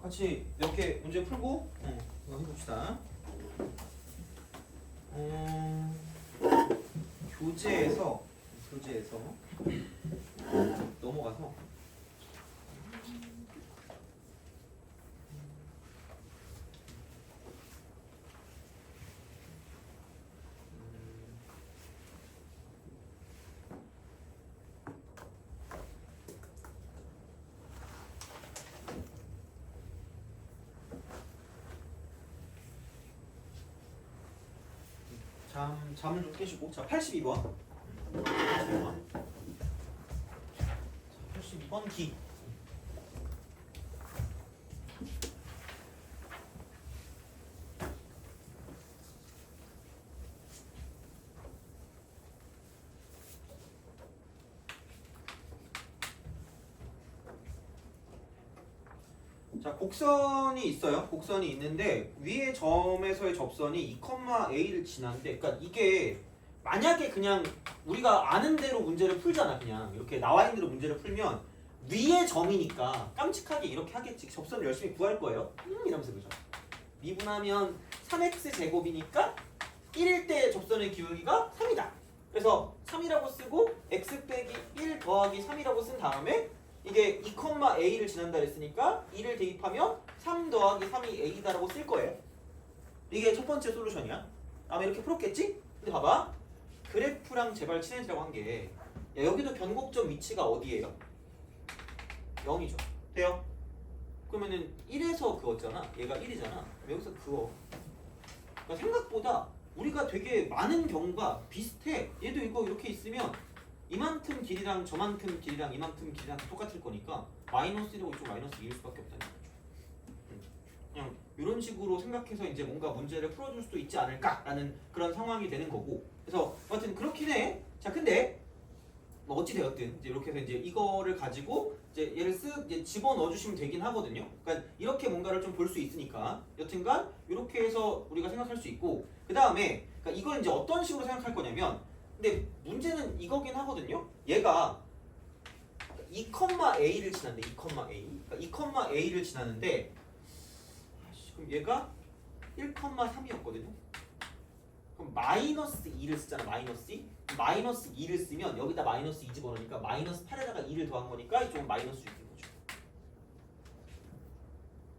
같이 몇 개 문제 풀고 이거 해봅시다. 교재에서 넘어가서 잠을 좀 깨시고. 자, 82번. 82번 기. 자, 곡선이 있어요. 곡선이 있는데 위의 점에서의 접선이 2,a를 지나는데, 그러니까 이게 만약에 그냥 우리가 아는 대로 문제를 풀잖아. 그냥 이렇게 나와 있는 대로 문제를 풀면 위의 점이니까 깜찍하게 이렇게 하겠지. 접선을 열심히 구할 거예요. 이러면서 그죠? 미분하면 3x 제곱이니까 1일 때 접선의 기울기가 3이다. 그래서 3이라고 쓰고 x 빼기 1 더하기 3이라고 쓴 다음에 이게 2,a를 지난다 그랬으니까 2를 대입하면 3 더하기 3이 a다라고 쓸 거예요. 이게 첫 번째 솔루션이야. 아마 이렇게 풀었겠지? 근데 봐봐. 그래프랑 제발 친해지라고 한 게 여기도 변곡점 위치가 어디예요? 0이죠. 돼요? 그러면은 1에서 그었잖아. 얘가 1이잖아. 여기서 그어. 그러니까 생각보다 우리가 되게 많은 경우가 비슷해. 얘도 이거 이렇게 있으면 이만큼 길이랑 저만큼 길이랑 이만큼 길이랑 똑같을 거니까 마이너스 1하고 이쪽 마이너스 2일 수밖에 없다는 거죠. 그냥 이런 식으로 생각해서 이제 뭔가 문제를 풀어줄 수도 있지 않을까라는 그런 상황이 되는 거고. 그래서 아무튼 그렇긴 해. 자, 근데 뭐 어찌 되었든 이제 이렇게 해서 이제 이거를 가지고 이제 얘를 이제 집어 넣어 주시면 되긴 하거든요. 그러니까 이렇게 뭔가를 좀 볼 수 있으니까 여튼간 이렇게 해서 우리가 생각할 수 있고, 그 다음에 그러니까 이걸 이제 어떤 식으로 생각할 거냐면, 근데 문제는 이거긴 하거든요. 얘가 2,a를 지났는데 2,a, 그러니까 2,a를 지나는데 그럼 얘가 1,3이었거든요. 그럼 마이너스 2를 쓰잖아. 마이너스 2. 마이너스 2를 쓰면 여기다 마이너스 2 집어넣으니까 마이너스 8에다가 2를 더한 거니까 이쪽은 마이너스 6인 거죠.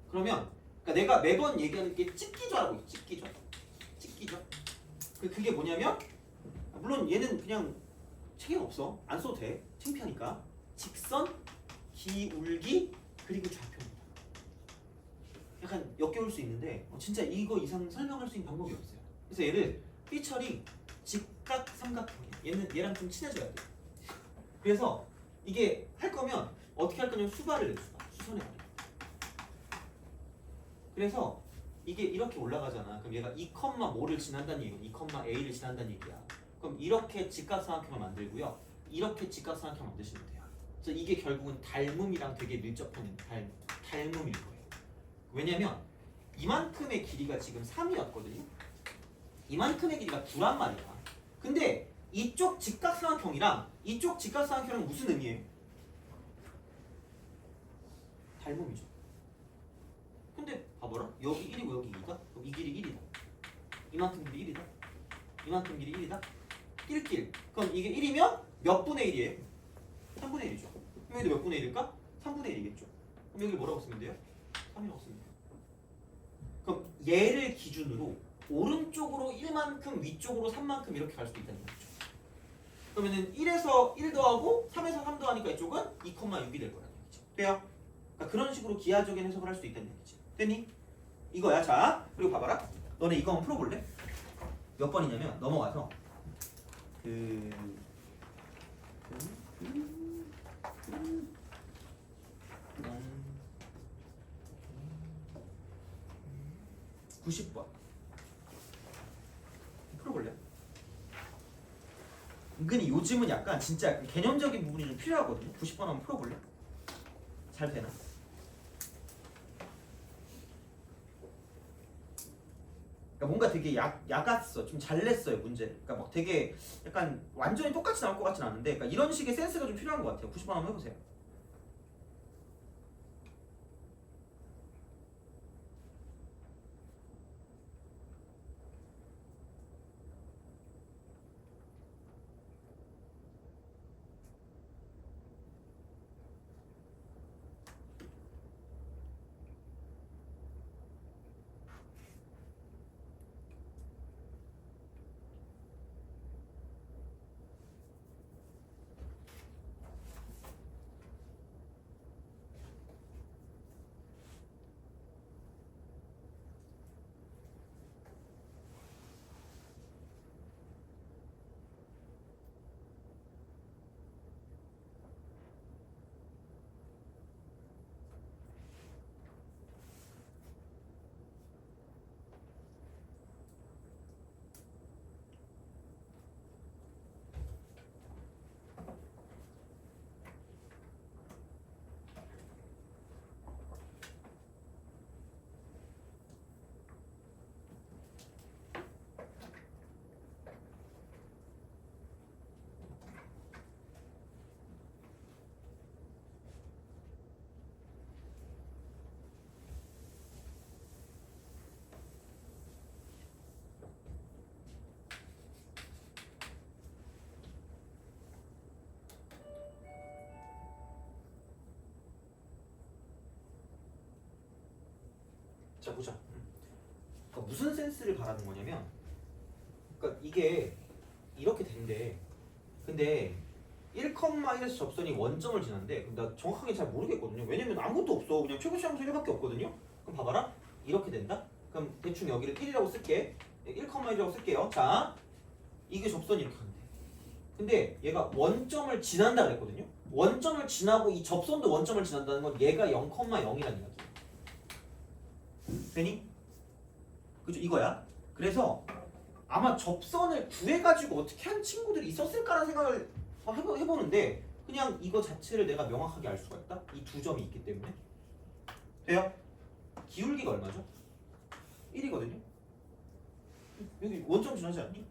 그러면 그러니까 내가 매번 얘기하는 게 찍기좌라고 있어. 찍기좌. 그게 뭐냐면, 물론 얘는 그냥 책임 없어. 안 써도 돼. 창피하니까. 직선, 기울기, 그리고 좌표입니다. 약간 역겨울 수 있는데 진짜 이거 이상 설명할 수 있는 방법이 없어요. 그래서 얘를 삐처리 직각 삼각형이야. 얘랑 좀 친해져야 돼. 그래서 이게 할 거면 어떻게 할 거냐면 수발을 내. 수선해 버려. 그래서 이게 이렇게 올라가잖아. 그럼 얘가 2,5를 지난다는 얘기야. 2,a를 지난다는 얘기야. 그럼 이렇게 직각삼각형을 만들고요. 이렇게 직각삼각형 만드시면 돼요. 그래서 이게 결국은 닮음이랑 되게 밀접한 닮음일 거예요. 왜냐면 이만큼의 길이가 지금 3이었거든요. 이만큼의 길이가 9란 말이야. 근데 이쪽 직각삼각형이랑 이쪽 직각삼각형은 무슨 의미예요? 닮음이죠. 근데 봐봐라. 여기 1이고 여기 2다. 그럼 이 길이 1이다. 이만큼 길이 1이다. 이만큼 길이 1이다. 1길. 그럼 이게 1이면 몇 분의 1이에요? 3분의 1이죠. 그럼 여기도 몇 분의 1일까? 3분의 1이겠죠. 그럼 여기 뭐라고 쓰면 돼요? 3이라고 쓰면 돼요. 그럼 얘를 기준으로 오른쪽으로 1만큼, 위쪽으로 3만큼 이렇게 갈 수도 있다는 거죠. 그러면은 1에서 1 더하고 3에서 3 더하니까 이쪽은 2,6이 될 거라는 얘기죠. 돼요? 그러니까 그런 식으로 기하적인 해석을 할 수 있다는 얘기지. 됐니? 이거야. 자, 그리고 봐봐라. 너네 이거 한번 풀어볼래? 몇 번이냐면 넘어가서 90번 풀어볼래? 은근히 요즘은 약간 진짜 개념적인 부분이 좀 필요하거든요. 90번 한번 풀어볼래? 잘 되나? 그러니까 뭔가 되게 야갔어. 좀 잘 냈어요, 문제. 그러니까 막 되게 약간 완전히 똑같이 나올 것 같진 않은데, 그러니까 이런 식의 센스가 좀 필요한 것 같아요. 90번 한번 해보세요. 자 보자. 그러니까 무슨 센스를 바라는 거냐면, 그러니까 이게 이렇게 된대. 근데 1,1에서 접선이 원점을 지난데, 그럼 나 정확하게 잘 모르겠거든요. 왜냐면 아무것도 없어. 그냥 최고치 함수 1밖에 없거든요. 그럼 봐봐라. 이렇게 된다. 그럼 대충 여기를 1이라고 쓸게. 1,1이라고 쓸게요. 자, 이게 접선이 이렇게 간대. 근데 얘가 원점을 지난다 그랬거든요. 원점을 지나고 이 접선도 원점을 지난다는 건 얘가 0,0이라는 이야기야. 되니? 그죠? 이거야. 그래서 아마 접선을 구해가지고 어떻게 한 친구들이 있었을까라는 생각을 해보는데, 그냥 이거 자체를 내가 명확하게 알 수가 있다? 이 두 점이 있기 때문에. 돼요? 기울기가 얼마죠? 1이거든요? 여기 원점 지나지 않니?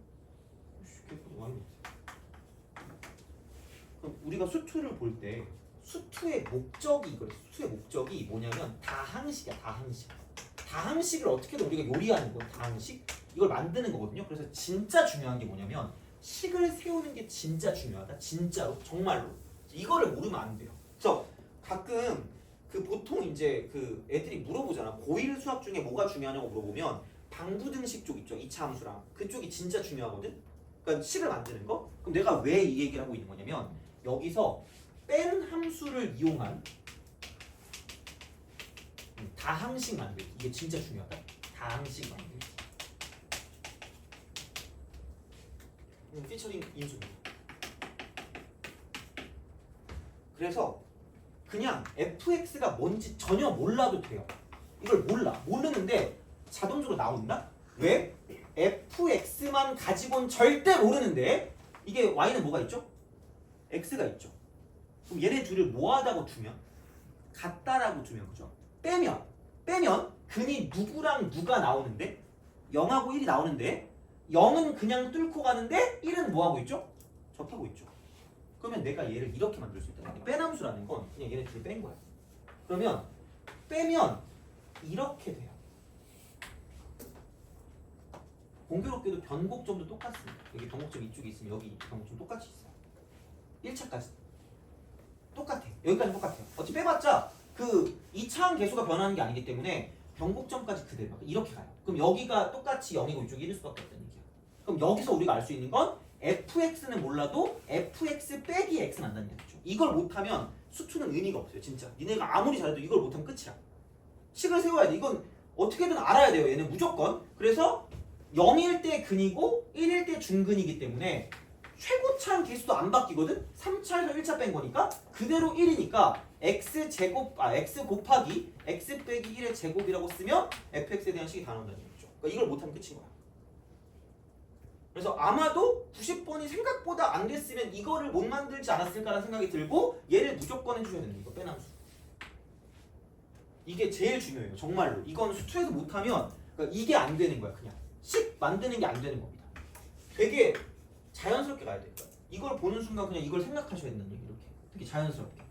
그럼 우리가 수투를 볼 때 수투의 목적이 이거래. 수투의 목적이 뭐냐면 다항식이야. 다항식을 어떻게든 우리가 요리하는 건 다항식? 이걸 만드는 거거든요. 그래서 진짜 중요한 게 뭐냐면 식을 세우는 게 진짜 중요하다. 진짜로 정말로 이거를 모르면 안 돼요. 그래서 가끔 그 보통 이제 그 애들이 물어보잖아. 고1 수학 중에 뭐가 중요하냐고 물어보면 방부등식 쪽 있죠. 2차 함수랑 그쪽이 진짜 중요하거든. 그러니까 식을 만드는 거. 그럼 내가 왜 이 얘기를 하고 있는 거냐면 여기서 뺀 함수를 이용한 다항식 만들기. 이게 진짜 중요하다. 다항식 만들기. 피처링 인수입니다. 그래서 그냥 fx가 뭔지 전혀 몰라도 돼요. 이걸 모르는데 자동적으로 나온다? 왜? fx만 가지고는 절대 모르는데 이게 y는 뭐가 있죠? x가 있죠. 그럼 얘네 둘을 뭐하다고 두면? 같다라고 두면 그죠? 빼면 근이 누구랑 누가 나오는데? 0하고 1이 나오는데 0은 그냥 뚫고 가는데 1은 뭐하고 있죠? 접하고 있죠. 그러면 내가 얘를 이렇게 만들 수 있다. 뺀 함수라는 건 그냥 얘네 둘을 뺀 거야. 그러면 빼면 이렇게 돼요. 공교롭게도 변곡점도 똑같습니다. 여기 변곡점 이쪽에 있으면 여기 변곡점 똑같이 있어요. 1차까지 똑같아. 여기까지 똑같아요. 어차피 빼봤자 그 2차항 계수가 변하는 게 아니기 때문에 변곡점까지 그대로 이렇게 가요. 그럼 여기가 똑같이 0이고 이쪽이 1일 수밖에 없다는 얘기야. 그럼 여기서 우리가 알 수 있는 건 fx는 몰라도 fx 빼기 x는 안다는 얘기죠. 이걸 못하면 수투는 의미가 없어요. 진짜 니네가 아무리 잘해도 이걸 못하면 끝이야. 식을 세워야 돼. 이건 어떻게든 알아야 돼요. 얘는 무조건. 그래서 0일 때 근이고 1일 때 중근이기 때문에 최고차항 계수도 안 바뀌거든? 3차에서 1차 뺀 거니까 그대로 1이니까 x 곱하기 x 빼기 1의 제곱이라고 쓰면 fx에 대한 식이 다 나온다는 얘기죠. 그러니까 이걸 못하면 끝인 거야. 그래서 아마도 90번이 생각보다 안 됐으면 이거를 못 만들지 않았을까라는 생각이 들고 얘를 무조건 해주셔야 됩니다. 이거 빼남수. 이게 제일 중요해요. 정말로. 이건 수투에서 못하면 그러니까 이게 안 되는 거야. 그냥 식 만드는 게 안 되는 겁니다. 되게 자연스럽게 가야 돼요. 이걸 보는 순간 그냥 이걸 생각하셔야 된다는 얘기. 이렇게 되게 자연스럽게.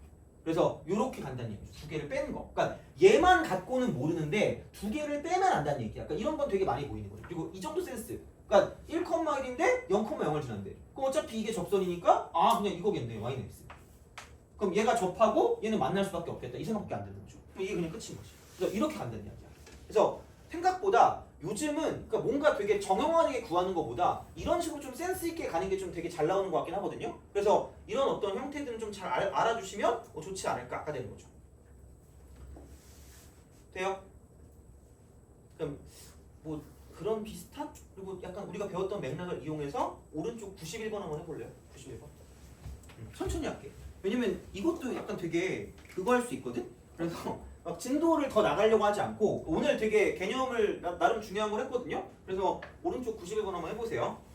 그래서 이렇게 간다는 얘기죠. 두 개를 빼는 거. 그러니까 얘만 갖고는 모르는데 두 개를 빼면 안다는 얘기야. 그러니까 이런 건 되게 많이 보이는 거예요. 그리고 이 정도 센스. 그러니까 1,1인데 0,0을 지난대. 그럼 어차피 이게 접선이니까 아 그냥 이거겠네. y는 x. 그럼 얘가 접하고 얘는 만날 수밖에 없겠다. 이 생각밖에 안 되는 거죠. 그럼 이게 그냥 끝인 거지. 그래서 이렇게 간다는 이야기야. 그래서 생각보다 요즘은 그러니까 뭔가 되게 정형화되게 구하는 것보다 이런 식으로 좀 센스 있게 가는 게 좀 되게 잘 나오는 것 같긴 하거든요. 그래서 이런 어떤 형태들은 좀 잘 알아주시면 좋지 않을까 되는 거죠. 돼요? 그럼 뭐 그런 비슷한 그리고 약간 우리가 배웠던 맥락을 이용해서 오른쪽 91번 한번 해볼래요? 91번. 천천히 할게. 왜냐면 이것도 약간 되게 그거 할 수 있거든. 그래서 막 진도를 더 나가려고 하지 않고 오늘 되게 개념을 나름 중요한 걸 했거든요. 그래서 오른쪽 91번 한번 해보세요.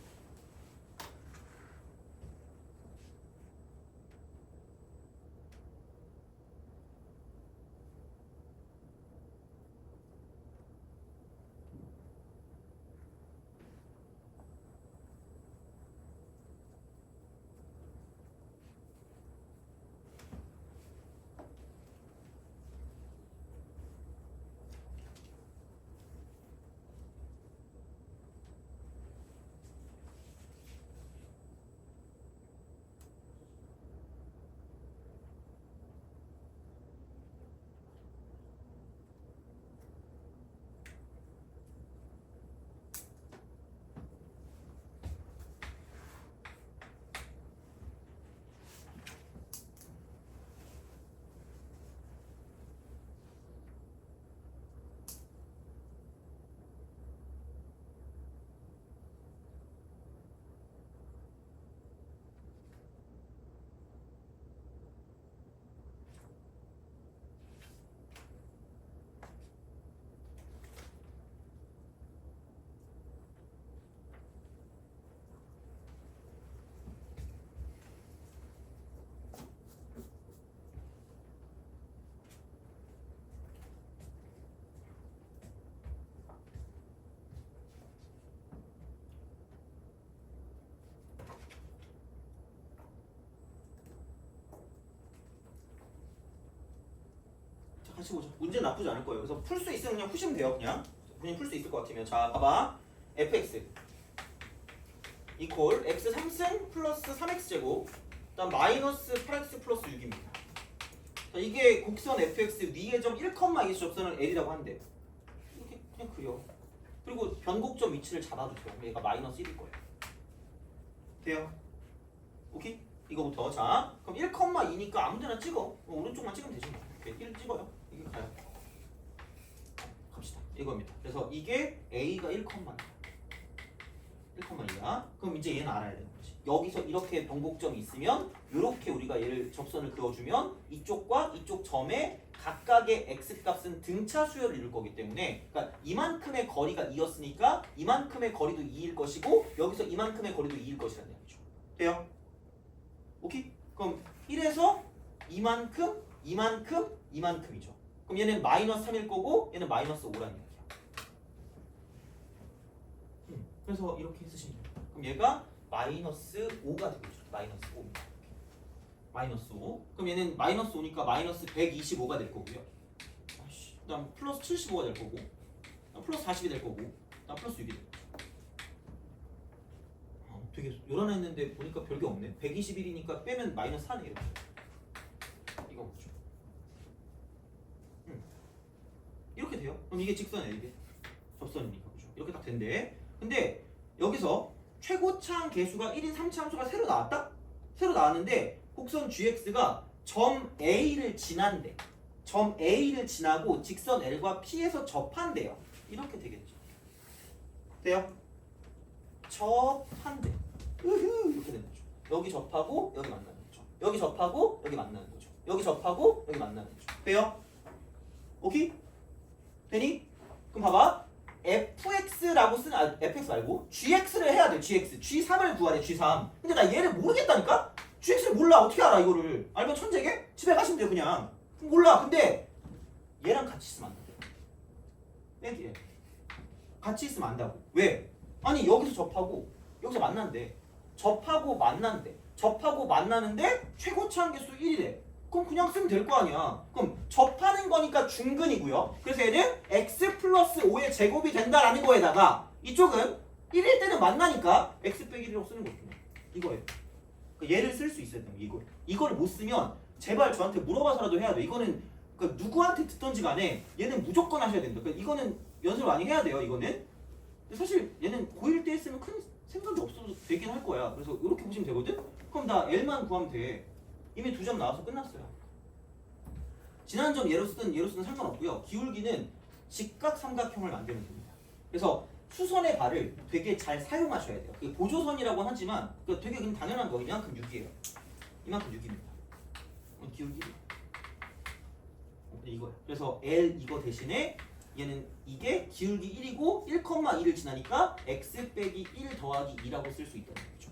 같이 보자. 문제 나쁘지 않을 거예요. 그래서 풀 수 있으면 그냥 푸시면 돼요. 그냥 풀 수 있을 것 같으면. 자, 봐봐. fx 이퀄 x 3승 플러스 3x 제곱 그다음 마이너스 8x 플러스 6입니다. 자, 이게 곡선 fx 위의 점 1,2의 접선을 L이라고 한대. 이렇게 그냥 그려. 그리고 변곡점 위치를 잡아주세요. 얘가 마이너스 1일 거예요. 돼요? 오케이? 이거부터. 자, 그럼 1,2니까 아무데나 찍어. 오른쪽만 찍으면 되지. 오케이, 1 찍어요. 이게 가요. 갑시다. 이겁니다. 그래서 이게 A가 1,2야. 1,2야. 그럼 이제 얘는 알아야 되는 거지. 여기서 이렇게 변곡점이 있으면 이렇게 우리가 얘를 접선을 그어주면 이쪽과 이쪽 점의 각각의 x값은 등차 수열을 이룰 거기 때문에 그러니까 이만큼의 거리가 2였으니까 이만큼의 거리도 2일 것이고 여기서 이만큼의 거리도 2일 것이라는 얘기죠. 돼요? 오케이? 그럼 1에서 이만큼, 이만큼, 이만큼이죠. 그럼 얘는 마이너스 3일 거고 얘는 마이너스 5라는 얘기야. 그래서 이렇게 쓰시면 돼요. 그럼 얘가 마이너스 5가 되겠죠. 마이너스 5입니다. 마이너스 5. 그럼 얘는 마이너스 5니까 마이너스 125가 될 거고요. 그다음 플러스 75가 될 거고, 플러스 40이 될 거고, 그다음 플러스 6이 될 거죠. 되게 요란했는데 보니까 별게 없네. 121이니까 빼면 마이너스 4네 이렇게. 이거 뭐죠? 이렇게 돼요. 그럼 이게 직선이에요. 이게 접선이니까 그죠? 이렇게 딱 된대. 근데 여기서 최고차항 계수가 1인 3차 함수가 새로 나왔다? 새로 나왔는데 곡선 gx가 점 A를 지난대. 점 A를 지나고 직선 L과 P에서 접한대요. 이렇게 되겠죠. 돼요? 접한대. 이렇게 되는 거죠. 여기 접하고 여기 만나는 거죠. 여기 접하고 여기 만나는 거죠. 여기 접하고 여기 만나는 거죠. 돼요? 오케이? 되니? 그럼 봐봐. fx라고 쓰는 fx 말고 gx를 해야 돼. gx. g3을 구하래. g3. 근데 나 얘를 모르겠다니까? gx를 몰라. 어떻게 알아 이거를? 알면 천재게? 집에 가시면 돼요 그냥. 몰라. 근데 얘랑 같이 있으면 안 돼. 빼기. 같이 있으면 안 된다고. 왜? 아니 여기서 접하고 여기서 만난대. 접하고 만난대. 접하고 만나는데 최고차항 계수 1이래. 그럼 그냥 쓰면 될 거 아니야. 그럼 접하는 거니까 중근이고요. 그래서 얘는 x 플러스 5의 제곱이 된다라는 거에다가 이쪽은 1일 때는 만나니까 x 빼기 1이라고 쓰는 거죠. 이거예요. 그러니까 얘를 쓸 수 있어야 돼요. 이걸 못 쓰면 제발 저한테 물어봐서라도 해야 돼. 이거는 그러니까 누구한테 듣던지 간에 얘는 무조건 하셔야 된다. 그러니까 이거는 연습을 많이 해야 돼요. 이거는. 사실 얘는 고1 때 했으면 큰 생각이 없어도 되긴 할 거야. 그래서 이렇게 보시면 되거든? 그럼 나 L만 구하면 돼. 이미 2점 나와서 끝났어요. 지난 점 예로 쓰든 상관없고요. 기울기는 직각 삼각형을 만들면 됩니다. 그래서 수선의 발을 되게 잘 사용하셔야 돼요. 그게 보조선이라고 하지만 되게 그냥 당연한 거. 이만큼 6이에요. 이만큼 6입니다. 기울기 이거예요. 그래서 L 이거 대신에 얘는 이게 기울기 1이고 1,2를 지나니까 x 빼기 1 더하기 2라고 쓸 수 있다는 거죠.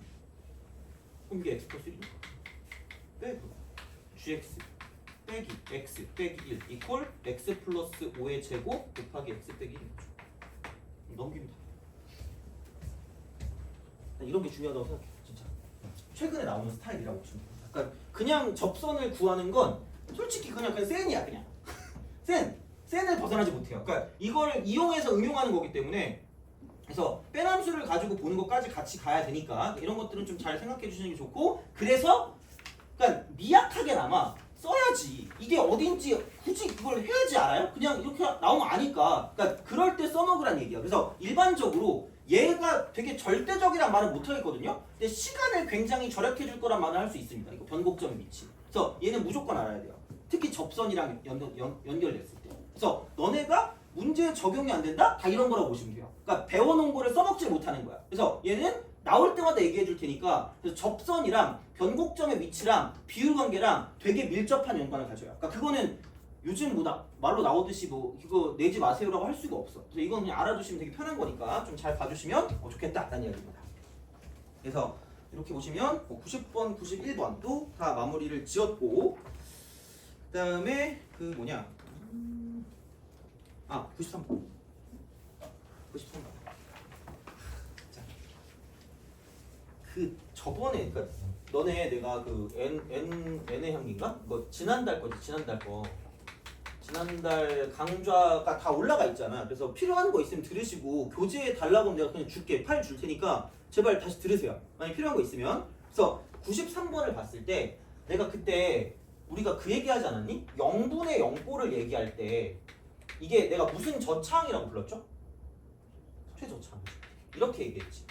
그럼 이게 x 플러스 1이니까 빼고 gx 빼기 x 빼기 1 이퀄 x 플러스 5의 제곱 곱하기 x 빼기 1이죠. 넘깁니다. 이런 게 중요하다고 생각해요. 진짜 최근에 나오는 스타일이라고 보시면 됩니다. 그러니까 그냥 접선을 구하는 건 솔직히 그냥 센이야. 그냥 센을 벗어나지 못해요. 그러니까 이거를 이용해서 응용하는 거기 때문에 그래서 빼남수를 가지고 보는 것까지 같이 가야 되니까 이런 것들은 좀 잘 생각해 주시는 게 좋고 그래서 그러니까 미약하게나마 써야지. 이게 어딘지 굳이 그걸 해야지 알아요? 그냥 이렇게 나오면 아니까. 그러니까 그럴 때 써먹으란 얘기야. 그래서 일반적으로 얘가 되게 절대적이란 말은 못 하겠거든요. 근데 시간을 굉장히 절약해 줄 거란 말을 할 수 있습니다. 이거 변곡점의 위치. 그래서 얘는 무조건 알아야 돼요. 특히 접선이랑 연결됐을 때. 그래서 너네가 문제에 적용이 안 된다? 다 이런 거라고 보시면 돼요. 그러니까 배워놓은 거를 써먹지 못하는 거야. 그래서 얘는 나올 때마다 얘기해 줄 테니까 그래서 접선이랑 변곡점의 위치랑 비율 관계랑 되게 밀접한 연관을 가져요. 그러니까 그거는 요즘 뭐 말로 나오듯이 뭐 이거 내지 마세요라고 할 수가 없어. 그래서 이건 그냥 알아두시면 되게 편한 거니까 좀 잘 봐주시면 좋겠다라는 이야기입니다. 그래서 이렇게 보시면 90번, 91번도 다 마무리를 지었고 그 다음에 그 뭐냐 93번 93번 자, 그 저번에 그러니까 너네 내가 그 N의 향기인가? 뭐 지난달 거지 지난달 거 지난달 강좌가 다 올라가 있잖아. 그래서 필요한 거 있으면 들으시고 교재에 달라고 하면 내가 그냥 줄게. 파일 줄 테니까 제발 다시 들으세요. 만약 필요한 거 있으면. 그래서 93번을 봤을 때 내가 그때 우리가 그 얘기하지 않았니? 0분의 0꼴을 얘기할 때 이게 내가 무슨 저차항이라고 불렀죠? 최저차항. 이렇게 얘기했지.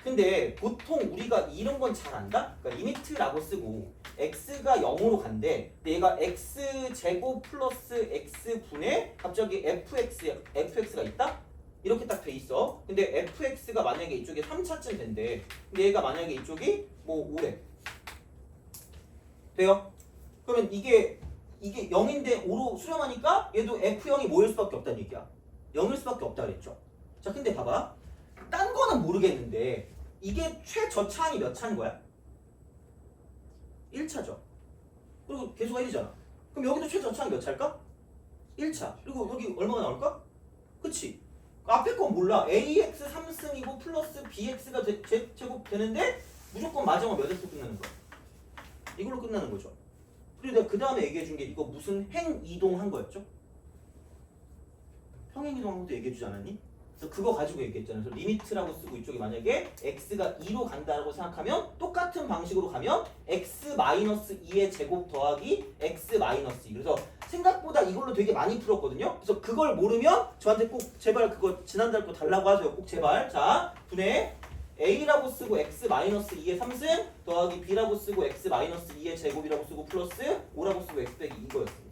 근데 보통 우리가 이런 건 잘 안다? 그러니까 리미트라고 쓰고 x가 0으로 간대. 근데 얘가 x제곱 플러스 x분의 갑자기 fx가 있다? 이렇게 딱 돼 있어. 근데 fx가 만약에 이쪽에 3차쯤 된대. 근데 얘가 만약에 이쪽이 뭐 5래. 돼요? 그러면 이게 0인데 5로 수렴하니까 얘도 f0이 뭐일 수밖에 없다는 얘기야. 0일 수밖에 없다 그랬죠. 자, 근데 봐봐. 딴 거는 모르겠는데 이게 최저차항이 몇 차인 거야? 1차죠. 그리고 계수가 1이잖아. 그럼 여기도 최저차항이 몇 차일까? 1차. 그리고 여기 얼마가 나올까? 그치? 앞에 건 몰라. ax 3승이고 플러스 bx가 제곱 되는데 무조건 마지막 몇에서 끝나는 거야? 이걸로 끝나는 거죠. 그리고 내가 그 다음에 얘기해 준 게 이거 무슨 행이동한 거였죠? 평행이동한 것도 얘기해 주지 않았니? 그래서 그거 가지고 얘기했잖아요. 그래서 리미트라고 쓰고 이쪽에 만약에 x가 2로 간다라고 생각하면 똑같은 방식으로 가면 x-2의 제곱 더하기 x-2. 그래서 생각보다 이걸로 되게 많이 풀었거든요. 그래서 그걸 모르면 저한테 꼭 제발 그거 지난달 거 달라고 하세요. 꼭 제발. 자, 분의 a라고 쓰고 x-2의 3승 더하기 b라고 쓰고 x-2의 제곱이라고 쓰고 플러스 5라고 쓰고 x 빼기 이거였습니다.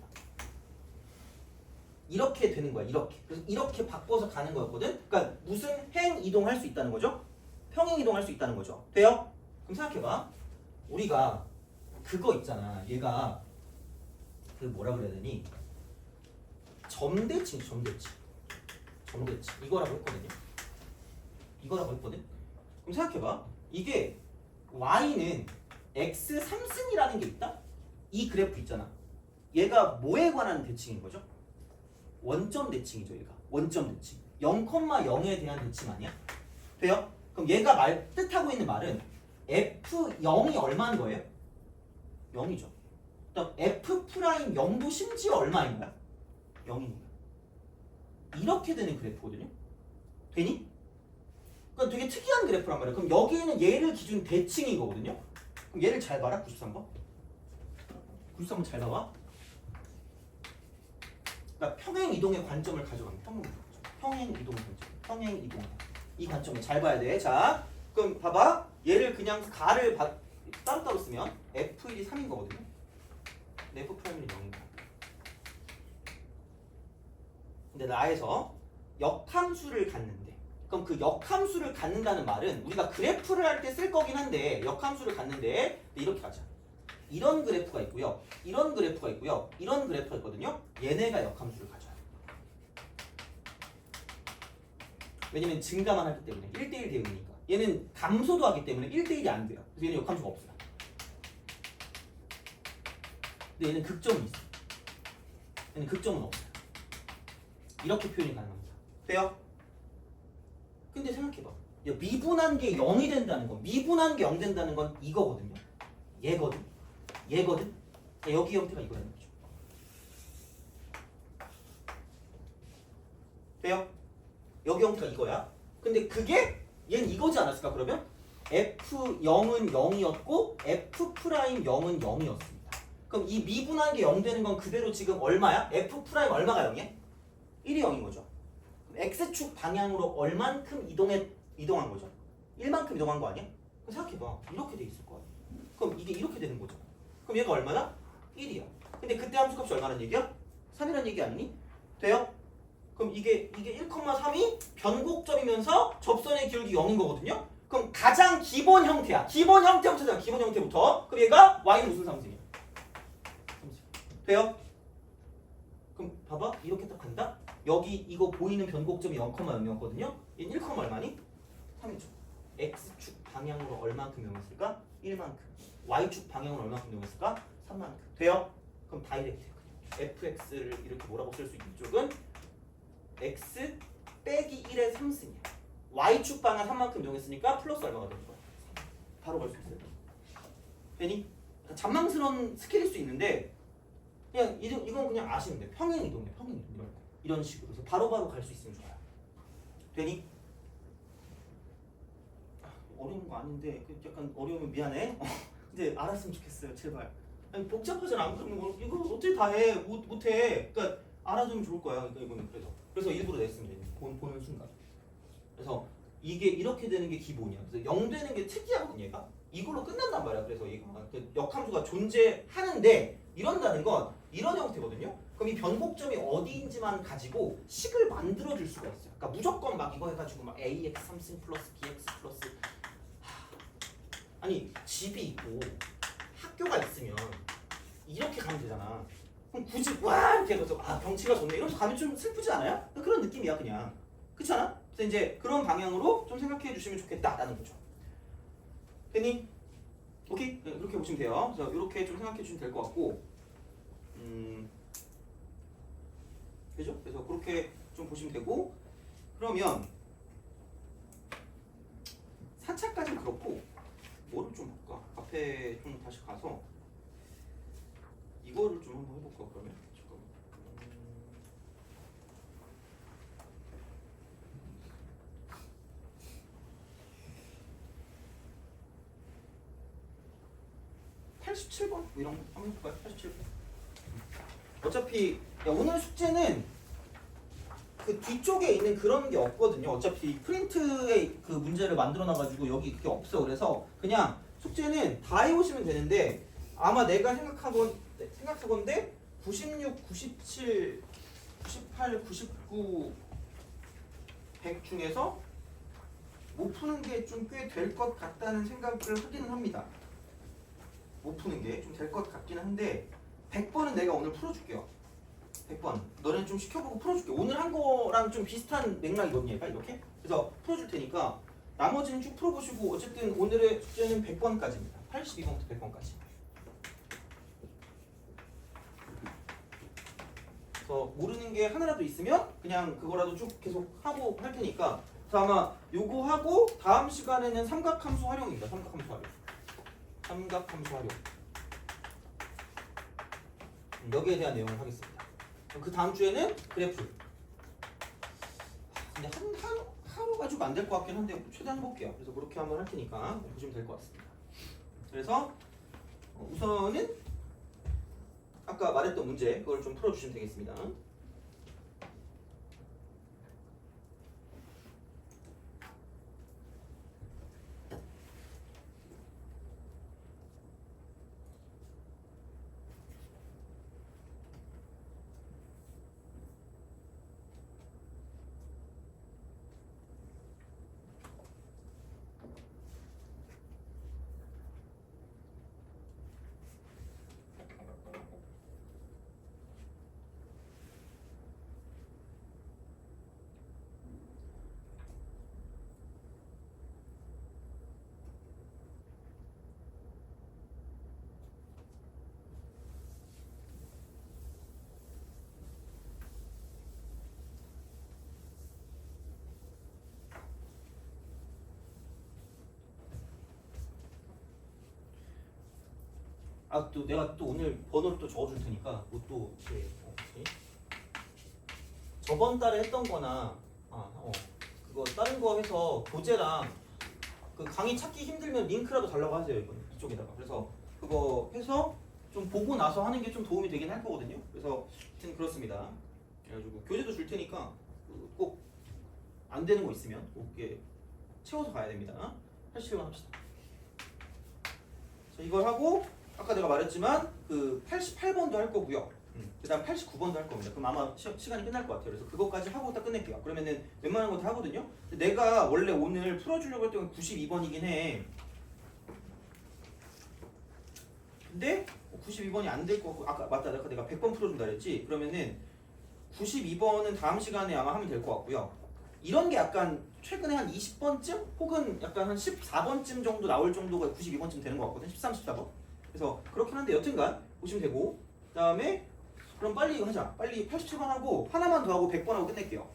이렇게 되는 거야. 이렇게. 그래서 이렇게 바꿔서 가는 거였거든. 그러니까 무슨 행 이동할 수 있다는 거죠? 평행 이동할 수 있다는 거죠. 돼요? 그럼 생각해봐. 우리가 그거 있잖아. 얘가 그 뭐라 그래야 되니? 점대칭. 이거라고 했거든요. 이거라고 했거든. 그럼 생각해봐. 이게 y는 x 3승이라는 게 있다? 이 그래프 있잖아. 얘가 뭐에 관한 대칭인 거죠? 원점 대칭이죠. 얘가 원점 대칭. 0,0에 대한 대칭 아니야? 돼요? 그럼 얘가 뜻하고 있는 말은 f0이 얼마인 거예요? 0이죠. 그다음 f'0도 심지어 얼마인 거야? 0인 거야. 이렇게 되는 그래프거든요. 되니? 그러니까 되게 특이한 그래프란 말이야. 그럼 여기에는 얘를 기준 대칭인 거거든요. 그럼 얘를 잘 봐라. 93번. 93번 잘 봐봐. 그러니까 평행 이동의 관점을 가져갑니다. 평행 이동 관점. 평행 이동. 이 관점을 잘 봐야 돼. 자, 그럼 봐봐. 얘를 그냥 가를 따로따로 쓰면 f1이 3인 거거든요. f'1이 0인 거야. 근데 나에서 역함수를 갖는데, 그럼 그 역함수를 갖는다는 말은 우리가 그래프를 할 때 쓸 거긴 한데 역함수를 갖는데 이렇게 가자. 이런 그래프가 있고요. 이런 그래프가 있고요. 이런 그래프가 있거든요. 얘네가 역함수를 가져요. 왜냐면 증가만 하기 때문에 1대1 대응이니까. 얘는 감소도 하기 때문에 1대1이 안 돼요. 그래서 얘는 역함수가 없어요. 근데 얘는 극점이 있어요. 얘는 극점은 없어요. 이렇게 표현이 가능합니다. 돼요? 근데 생각해봐. 미분한 게 0이 된다는 건, 미분한 게 0 된다는 건 이거거든요. 얘거든. 여기 형태가 이거라는 거죠. 돼요? 여기 형태가 이거야. 근데 그게 얘는 이거지 않았을까 그러면? f0은 0이었고 f'0은 0이었습니다. 그럼 이 미분한 게 0 되는 건 그대로 지금 얼마야? f' 얼마가 0이야? 1이 0인 거죠. x축 방향으로 얼만큼 이동한 거죠? 1만큼 이동한 거 아니야? 그럼 생각해봐. 이렇게 돼 있을 거야. 그럼 이게 이렇게 되는 거죠. 그럼 얘가 얼마나? 1이야. 근데 그때 함수값이 얼마란 얘기야? 3이란 얘기 아니니? 돼요? 그럼 이게 1,3이 변곡점이면서 접선의 기울기 0인 거거든요? 그럼 가장 기본 형태야. 기본 형태부터잖아. 기본 형태부터. 그럼 얘가 y는 무슨 상승이야? 돼요? 그럼 봐봐. 이렇게 딱 간다? 여기 이거 보이는 변곡점이 0,0이었거든요? 얘는 1, 얼마니? 3이죠. x축 방향으로 얼만큼 이용했을까? 1만큼. y축 방향으로 얼만큼 이용했을까? 3만큼. 돼요? 그럼 다이렉트. fx를 이렇게 뭐라고 쓸 수 있는 쪽은 x 빼기 1의 3승이야. y축 방향 3만큼 이용했으니까 플러스 얼마가 되는 거야? 바로 갈 수 있어요. 되니? 잔망스러운 스킬일 수 있는데 그냥 이건 그냥 아시면 돼. 평행 이동이야. 평행 이동 이런 식으로 해서 바로바로 갈 수 있으면 좋아요. 되니? 어려운 거 아닌데 약간 어려우면 미안해. 근데 알았으면 좋겠어요. 제발. 아니 복잡하잖아. 안 그러면 이거 어떻게 다 해? 못해. 그러니까 알아두면 좋을 거야. 그러니까 이거는 그래서 일부러 냈습니다. 보는 순간. 그래서 이게 이렇게 되는 게 기본이야. 그래서 0 되는 게 특이하거든 얘가. 이걸로 끝난단 말이야. 그래서 얘가 그 역함수가 존재하는데 이런다는 건 이런 형태거든요. 그럼 이 변곡점이 어디인지만 가지고 식을 만들어줄 수가 있어요. 그러니까 무조건 막 이거 해가지고 막 ax 3승 플러스 bx 플러스 아니 집이 있고 학교가 있으면 이렇게 가면 되잖아. 그럼 굳이 와 이렇게 해서 경치가 좋네 이러면서 가면 좀 슬프지 않아요? 그런 느낌이야 그냥. 그렇지 않아? 그래서 이제 그런 방향으로 좀 생각해 주시면 좋겠다라는 거죠. 됐니? 오케이? 네, 이렇게 보시면 돼요. 그래서 이렇게 좀 생각해 주시면 될 것 같고 그죠? 그래서 그렇게 좀 보시면 되고 그러면 4차까지는 그렇고 뭐를 좀 볼까? 앞에 좀 다시 가서 이거를 좀 한번 해볼까 그러면? 잠깐만. 87번 뭐 이런 거 한번 해볼까요? 87번. 어차피 오늘 숙제는 그 뒤쪽에 있는 그런 게 없거든요. 어차피 프린트에 그 문제를 만들어 놔가지고 여기 그게 없어. 그래서 그냥 숙제는 다 해오시면 되는데 아마 내가 생각하건데 96, 97, 98, 99, 100 중에서 못 푸는 게 좀 꽤 될 것 같다는 생각을 하기는 합니다. 못 푸는 게 좀 될 것 같기는 한데 100번은 내가 오늘 풀어줄게요. 100번. 너는 좀 시켜보고 풀어줄게. 오늘 한 거랑 좀 비슷한 맥락이거든요. 이렇게. 그래서 풀어줄 테니까 나머지는 쭉 풀어보시고 어쨌든 오늘의 숙제는 100번까지입니다. 82번부터 100번까지. 그래서 모르는 게 하나라도 있으면 그냥 그거라도 쭉 계속 하고 할 테니까 그래서 아마 요거 하고 다음 시간에는 삼각함수 활용입니다. 삼각함수 활용. 여기에 대한 내용을 하겠습니다. 그 다음 주에는 그래프. 근데 하루 가지고 안 될 것 같긴 한데 최대한 해볼게요. 그래서 그렇게 한번 할 테니까 보시면 될 것 같습니다. 그래서 우선은 아까 말했던 문제 그걸 좀 풀어주시면 되겠습니다. 또 내가 또 오늘 번호를 또 적어줄 테니까 그것도 이렇게 저번 달에 했던 거나 그거 다른 거 해서 교재랑 그 강의 찾기 힘들면 링크라도 달라고 하세요. 이쪽에다가. 그래서 그거 해서 좀 보고 나서 하는 게 좀 도움이 되긴 할 거거든요. 그래서 하여튼 그렇습니다. 그래가지고 교재도 줄 테니까 꼭 안 되는 거 있으면 꼭 이렇게 채워서 가야 됩니다. 80번 합시다. 자, 이걸 하고 아까 내가 말했지만 그 88번도 할 거고요. 그 다음 89번도 할 겁니다. 그럼 아마 시간이 끝날 것 같아요. 그래서 그것까지 하고 딱 끝낼게요. 그러면은 웬만한 거 다 하거든요. 근데 내가 원래 오늘 풀어주려고 했던 건 92번이긴 해. 근데 92번이 안 될 것 같고 아까 맞다. 내가 100번 풀어준다 그랬지. 그러면은 92번은 다음 시간에 아마 하면 될 것 같고요. 이런 게 약간 최근에 한 20번쯤 혹은 약간 한 14번쯤 정도 나올 정도가 92번쯤 되는 것 같거든. 13, 14번. 그래서 그렇긴 한데 여튼간 보시면 되고 그 다음에 그럼 빨리 이거 하자. 빨리 87번 하고 하나만 더 하고 100번 하고 끝낼게요.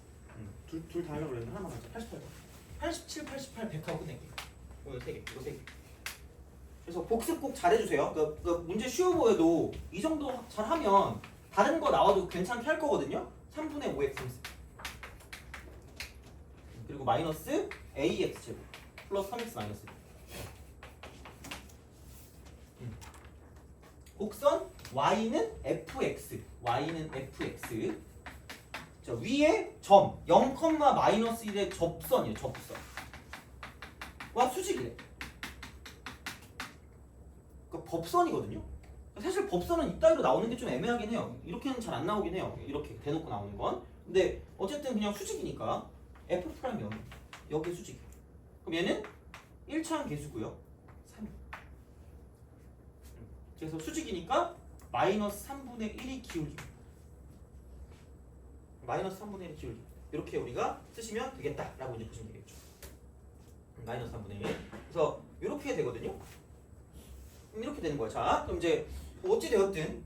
둘 다 하려고 그랬는데 하나만 하자. 88번. 87, 88, 100 하고 끝낼게요. 오늘 3개. 이거 3개. 그래서 복습 꼭 잘해주세요. 그 문제 쉬워 보여도 이 정도 잘하면 다른 거 나와도 괜찮게 할 거거든요. 3분의 5x 그리고 마이너스 ax 제곱 플러스 3x 마이너스 곡선 y는 fx 자, 위에 점 0, 마이너스 1의 접선이에요. 접선 와 수직이래. 그러니까 법선이거든요. 사실 법선은 이따위로 나오는 게 좀 애매하긴 해요. 이렇게는 잘 안 나오긴 해요. 이렇게 대놓고 나오는 건. 근데 어쨌든 그냥 수직이니까 f 프라임 0 여기 수직. 그럼 얘는 1차항 계수고요. 3. 그래서 수직이니까 마이너스 3분의 1이 기울기. 마이너스 3분의 1이 기울기. 이렇게 우리가 쓰시면 되겠다라고 이제 보시면 되겠죠. 마이너스 3분의 1. 그래서 이렇게 되거든요. 이렇게 되는 거야. 자, 그럼 이제 어찌 되었든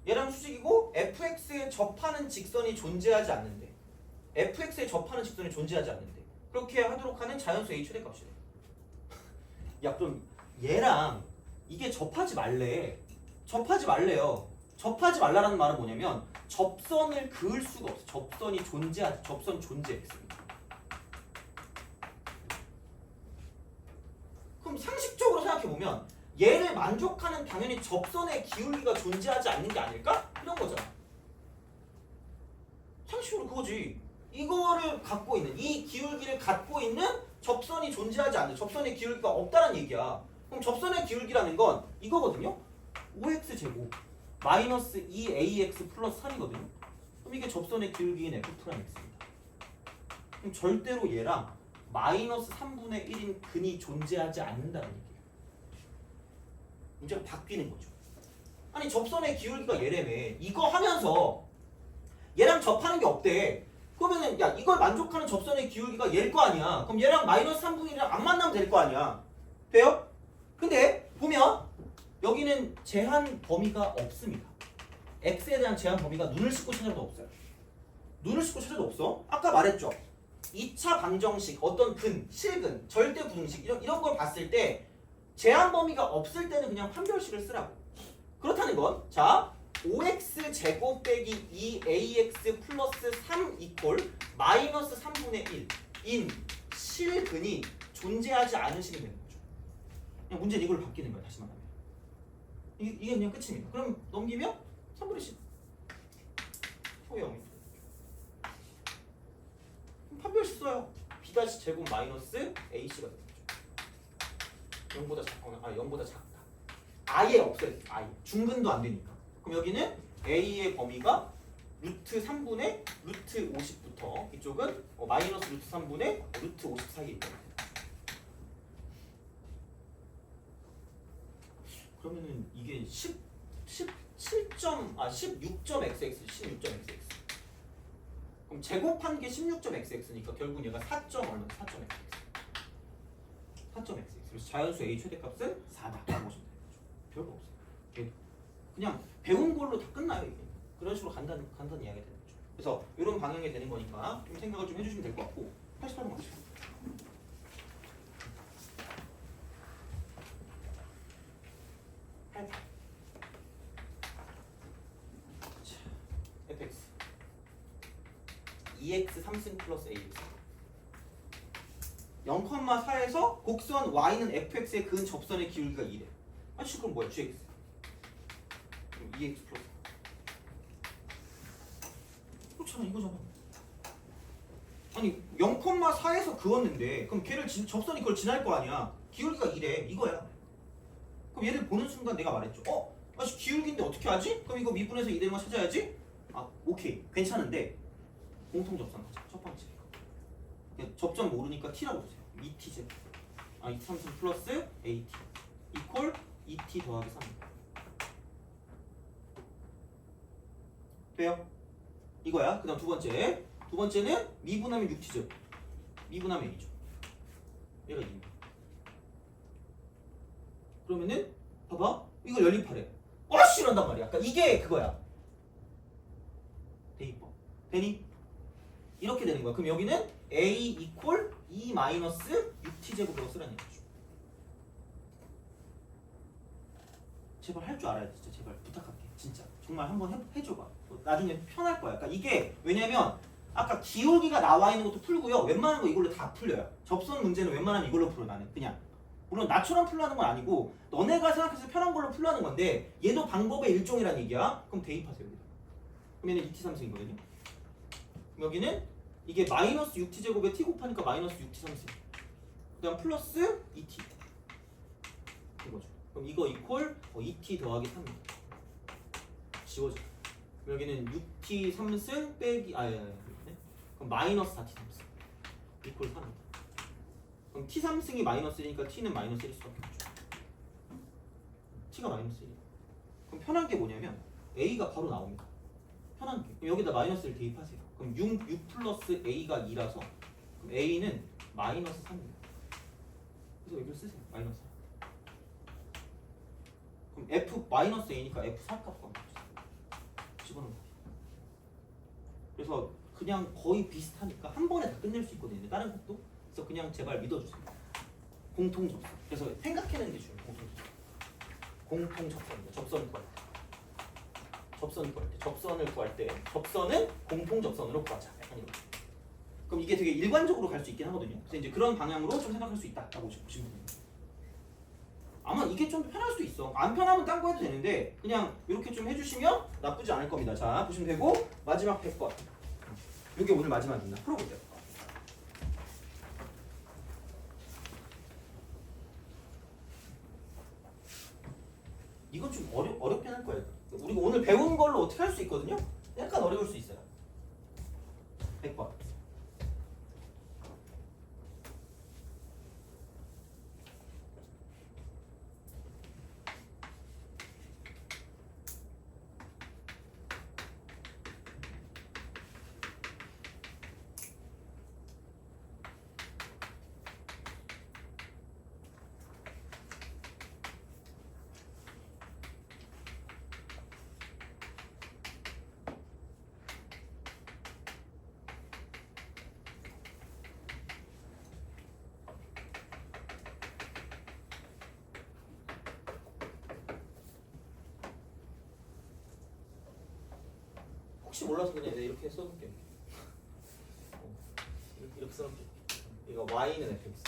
얘랑 수직이고 fx에 접하는 직선이 존재하지 않는데 fx에 접하는 직선이 존재하지 않는데 그렇게 하도록 하는 자연수 a 최대값이래. 야, 그럼 얘랑 이게 접하지 말래. 접하지 말래요. 접하지 말라라는 말은 뭐냐면 접선을 그을 수가 없어. 접선이 존재하지. 접선 존재 x입니다. 그럼 상식적으로 생각해보면 얘를 만족하는 당연히 접선의 기울기가 존재하지 않는 게 아닐까? 이런 거잖아. 상식적으로 그거지. 이거를 갖고 있는 이 기울기를 갖고 있는 접선이 존재하지 않는 접선의 기울기가 없다는 얘기야. 그럼 접선의 기울기라는 건 이거거든요. 5x 제곱 마이너스 2ax 플러스 3이거든요. 그럼 이게 접선의 기울기인 f'x입니다. 그럼 절대로 얘랑 마이너스 3분의 1인 근이 존재하지 않는다는 얘기예요. 문제가 바뀌는 거죠. 아니 접선의 기울기가 얘라며. 이거 하면서 얘랑 접하는 게 없대. 그러면은 야 이걸 만족하는 접선의 기울기가 얘일 거 아니야. 그럼 얘랑 마이너스 3분의 1이랑 안 만나면 될 거 아니야. 돼요? 근데 보면 여기는 제한 범위가 없습니다. x에 대한 제한 범위가 눈을 씻고 찾아도 없어요. 눈을 씻고 찾아도 없어. 아까 말했죠. 2차 방정식, 어떤 근, 실근, 절대 부등식 이런 걸 봤을 때 제한 범위가 없을 때는 그냥 판별식을 쓰라고. 그렇다는 건 자 5x 제곱 빼기 2ax 플러스 3 이퀄 마이너스 3분의 1인 실근이 존재하지 않으시면 되는 거죠. 그냥 문제는 이걸로 바뀌는 거야. 다시 말하면 이게 그냥 끝입니다. 그럼 넘기면 3분의 10 소형 판별식 써요. b 제곱 마이너스 ac가 되는 거죠. 0보다 작거나 0보다 작다. 아예 없어요. 아예 중근도 안 되니까. 그럼 여기는 a의 범위가 루트 3분의 루트 50부터 이쪽은 마이너스 루트 3분의 루트 50 사이에 있다. 그러면은 이게 16.xx 16.xx. 그럼 제곱한 게 16.xx니까 결국 얘가 4점 얼마? 4.xx. 4.xx. 그래서 자연수 a 최대값은 4다. 라고 보시면 되는 거죠. 별거 없어요. 그냥 배운 걸로 다 끝나요. 이게. 그런 식으로 간단히 이야기가 되는 거죠. 그래서 이런 방향이 되는 거니까 좀 생각을 좀 해주시면 될 것 같고 88번 맞죠? fx 2x 3승 플러스 ax 0,4에서 곡선 y는 fx의 근 접선의 기울기가 2래. 아니 그럼 뭐야? gx 그럼 2x 플러스 그렇잖아 이거잖아. 아니 0,4에서 그었는데 그럼 걔를 접선이 그걸 지날 거 아니야. 기울기가 2래 이거야. 그럼 얘를 보는 순간 내가 말했죠. 아씨 기울기인데 어떻게 하지? 그럼 이거 미분해서 2되는 거 찾아야지? 오케이 괜찮은데 공통 접선 가자. 첫 번째 접점 모르니까 t라고 주세요. 2t제 2,3승 플러스 at 이퀄 2t 더하기 3 돼요? 이거야. 그 다음 두 번째는 미분하면 6t죠. 미분하면 2죠. 얘가 2입니다. 그러면은 봐봐 이걸 연립하래. 어씨 이런단 말이야. 그러니까 이게 그거야. 대입법 되니? 이렇게 되는 거야. 그럼 여기는 a 이퀄 2 마이너스 6t 제곱이라고 쓰라는 얘기죠. 제발 할 줄 알아야 돼. 진짜 제발 부탁할게. 진짜 정말 한번 해줘봐. 나중에 편할 거야. 그러니까 이게 왜냐면 아까 기울기가 나와 있는 것도 풀고요. 웬만한 거 이걸로 다 풀려요. 접선 문제는 웬만하면 이걸로 풀어 나는 그냥. 물론 나처럼 풀라는 건 아니고 너네가 생각해서 편한 걸로 풀라는 건데 얘도 방법의 일종이란 얘기야. 그럼 대입하세요. 여기다. 그럼 얘는 2t 3승이거든요. 여기는 이게 마이너스 6t 제곱에 t 곱하니까 마이너스 6t 3승. 그다음 플러스 2t 이거죠. 그럼 이거 이퀄 2t 더하기 3입니다. 지워져. 여기는 6t 3승 빼기 그럼 마이너스 4t 3승 이퀄 3입니다. 그럼 t 3승이 마이너스 1이니까 t는 마이너스 1일 수밖에 없죠. t가 마이너스 1이에요. 그럼 편한 게 뭐냐면 a가 바로 나옵니다. 편한 게. 그럼 여기다 마이너스를 대입하세요. 그럼 6 플러스 a가 2라서 그럼 a는 마이너스 3입니다. 그래서 여기를 쓰세요. 마이너스 4. 그럼 f 마이너스 a니까 f 4 값 집어넣는 거예요. 그래서 그냥 거의 비슷하니까 한 번에 다 끝낼 수 있거든요. 다른 것도. 그래서 그냥 제발 믿어주세요. 공통 접선. 그래서 생각해내는 게 중요해요. 공통 접선입니다. 접선을 구할 때. 접선을 구할 때 접선은 공통 접선으로 구하자. 약간 이런. 그럼 이게 되게 일관적으로 갈 수 있긴 하거든요. 그래서 이제 그런 방향으로 좀 생각할 수 있다라고 보시면 됩니다. 아마 이게 좀 편할 수도 있어. 안 편하면 딴 거 해도 되는데 그냥 이렇게 좀 해주시면 나쁘지 않을 겁니다. 자, 보시면 되고 마지막 100번. 이게 오늘 마지막입니다. 풀어볼게요. 이건 좀 어렵긴 할 거예요. 우리가 오늘 배운 걸로 어떻게 할 수 있거든요. 약간 어려울 수 있어요. 100번. 혹시 몰라서 그냥 이렇게 써볼게요. 이렇게 써볼게요. 이거 y는 fx.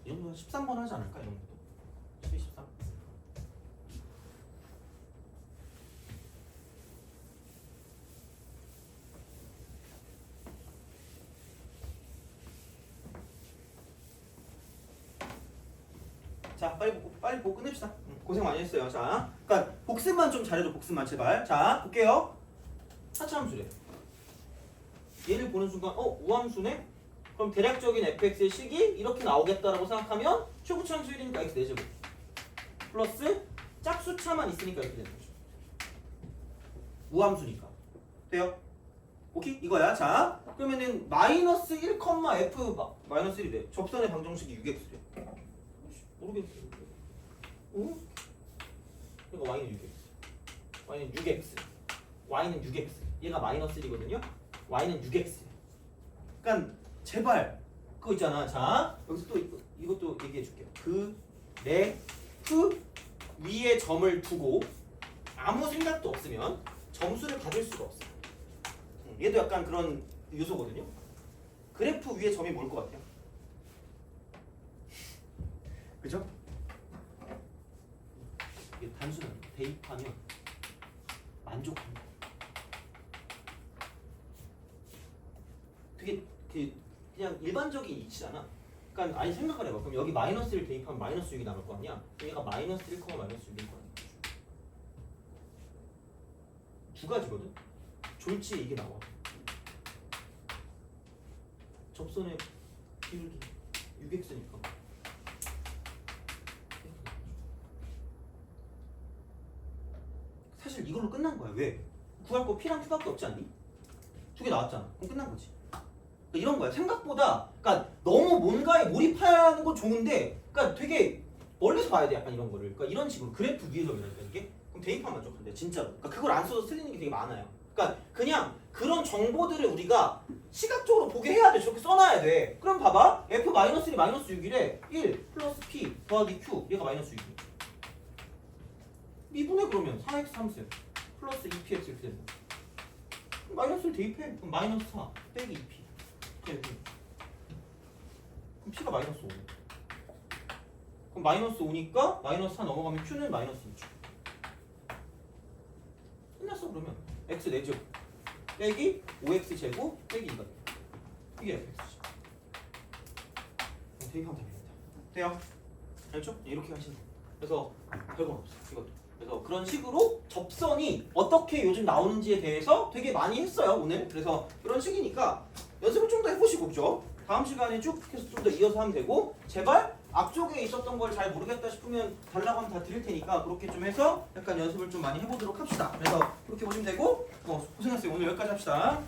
이 정도면 13번 하지 않을까? 이 정도도 12, 13. 자, 빨리 보고 끝냅시다. 고생 많이 했어요. 자, 그러니까 복습만 좀 잘해줘. 복습만 제발. 자, 볼게요. 하차함수래. 얘를 보는 순간 우함수네? 그럼 대략적인 fx의 식이 이렇게 나오겠다라고 생각하면 최고차함수 1이니까 x 4제곱 플러스 짝수차만 있으니까 이렇게 되는 거죠. 우함수니까. 돼요? 오케이? 이거야. 자, 그러면은 마이너스 1, f 마이너스 1이래. 접선의 방정식이 6x래. 모르겠어. 응? 그러니까 y는 6x. y는 6x. y는 6x. 얘가 마이너스 1이거든요. y는 6x. 그러니까 제발 그거 있잖아. 자, 여기서 또 이것도 얘기해 줄게요. f 위에 점을 두고 아무 생각도 없으면 점수를 받을 수가 없어요. 얘도 약간 그런 요소거든요. 그래프 위에 점이 뭘 것 같아요? 그죠? 이게 단순한 대입하면 만족합니다. 되게 그냥 일반적인 이치잖아. 그러니까 아니 생각을 해봐. 그럼 여기 마이너스를 대입하면 마이너스 6이 남을 거 아니야? 그럼 얘가 마이너스 1, 마이너스 6일 거 아니야? 두 가지거든? 졸지에 이게 나와. 접선의 기울기 6x니까 사실 이걸로 끝난 거야. 왜? 구할 거 P랑 Q밖에 없지 않니? 두 개 나왔잖아. 그럼 끝난 거지. 그러니까 이런 거야. 생각보다 그러니까 너무 뭔가에 몰입하는 건 좋은데 그러니까 되게 멀리서 봐야 돼. 약간 이런 거를. 그러니까 이런 식으로 그래프 위에서 그러니까 이게 그럼 대입하면 만족한대. 진짜로. 그러니까 그걸 안 써서 틀리는 게 되게 많아요. 그러니까 그냥 그런 정보들을 우리가 시각적으로 보게 해야 돼. 저렇게 써놔야 돼. 그럼 봐봐. F-1이 마이너스 6이래. 1 플러스 P 더하기 Q 얘가 마이너스 6이야. 미분해 그러면 3x 3승 플러스 2px 이렇게 되는 거야. 마이너스를 대입해. 그럼 마이너스 4 빼기 2p. 그럼 p가 마이너스 5. 그럼 마이너스 5니까 마이너스 4 넘어가면 q는 마이너스 2죠. 끝났어. 그러면 x 4제곱 빼기 5x 제곱 빼기 2가 돼. 이게 fx지. 대입하면 됩니다. 돼요? 알죠? 이렇게 하시면 돼요. 그래서 별건 없어. 이것도. 그래서 그런 식으로 접선이 어떻게 요즘 나오는지에 대해서 되게 많이 했어요 오늘. 그래서 그런 식이니까 연습을 좀 더 해보시고 그죠? 다음 시간에 쭉 해서 좀 더 이어서 하면 되고 제발 앞쪽에 있었던 걸 잘 모르겠다 싶으면 달라고 하면 다 드릴 테니까 그렇게 좀 해서 약간 연습을 좀 많이 해보도록 합시다. 그래서 그렇게 보시면 되고 고생했어요. 오늘 여기까지 합시다.